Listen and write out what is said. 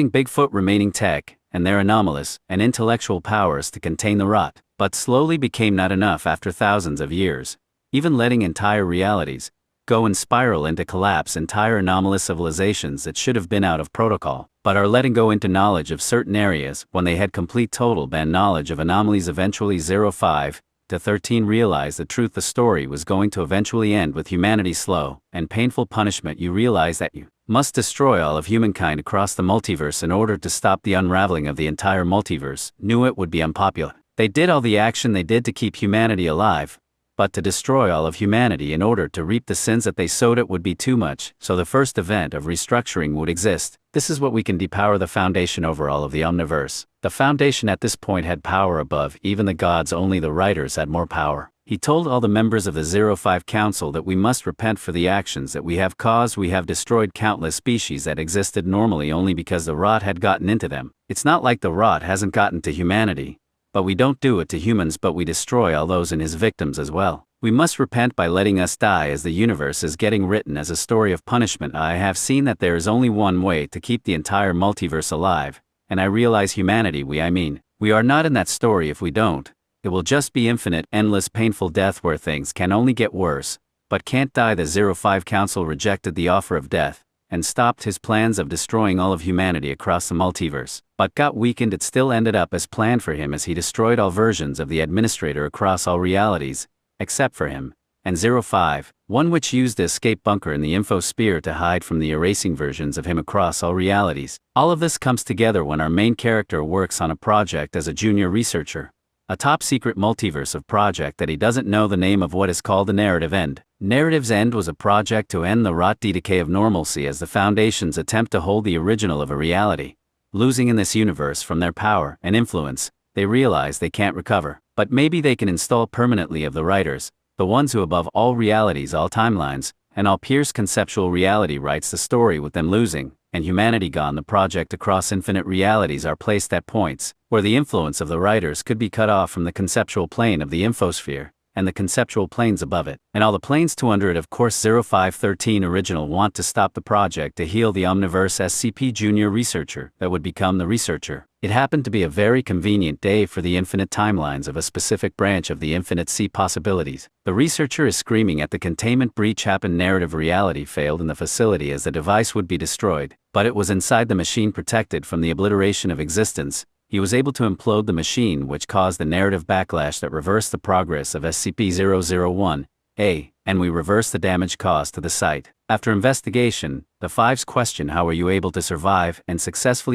Bigfoot remaining tech, and their anomalous and intellectual powers to contain the rot, but slowly became not enough after thousands of years, even letting entire realities go and spiral into collapse. Entire anomalous civilizations that should have been out of protocol, but are letting go into knowledge of certain areas when they had complete total ban knowledge of anomalies. Eventually 05 to 13 realized the truth. The story was going to eventually end with humanity's slow and painful punishment. You realize that you must destroy all of humankind across the multiverse in order to stop the unraveling of the entire multiverse. Knew it would be unpopular. They did all the action they did to keep humanity alive, but to destroy all of humanity in order to reap the sins that they sowed it would be too much, so the first event of restructuring would exist. This is what we can depower the foundation over all of the omniverse. The foundation at this point had power above even the gods, only the writers had more power. He told all the members of the 05 Council that we must repent for the actions that we have caused. We have destroyed countless species that existed normally only because the rot had gotten into them. It's not like the rot hasn't gotten to humanity, but we don't do it to humans, but we destroy all those in his victims as well. We must repent by letting us die, as the universe is getting written as a story of punishment. I have seen that there is only one way to keep the entire multiverse alive, and I realize humanity, we are not in that story. If we don't, it will just be infinite, endless, painful death where things can only get worse, but can't die. The 05 Council rejected the offer of death, and stopped his plans of destroying all of humanity across the multiverse, but got weakened. It still ended up as planned for him, as he destroyed all versions of the Administrator across all realities, except for him, and 05, one which used the escape bunker in the infosphere to hide from the erasing versions of him across all realities. All of this comes together when our main character works on a project as a junior researcher. A top-secret multiverse of project that he doesn't know the name of. What is called the Narrative End. Narrative's End was a project to end the rot decay of normalcy as the Foundations attempt to hold the original of a reality. Losing in this universe from their power and influence, they realize they can't recover, but maybe they can install permanently of the writers, the ones who above all realities, all timelines, and all Pierce conceptual reality writes the story with them losing, and humanity gone. The project across infinite realities are placed at points where the influence of the writers could be cut off from the conceptual plane of the infosphere, and the conceptual planes above it, and all the planes to under it. Of course 0513 original want to stop the project to heal the omniverse. SCP junior researcher that would become the researcher. It happened to be a very convenient day for the infinite timelines of a specific branch of the infinite C possibilities. The researcher is screaming at the containment breach happened. Narrative reality failed in the facility as the device would be destroyed, but it was inside the machine, protected from the obliteration of existence. He was able to implode the machine, which caused the narrative backlash that reversed the progress of SCP-001-A, and we reversed the damage caused to the site. After investigation, the Fives question, how were you able to survive and successfully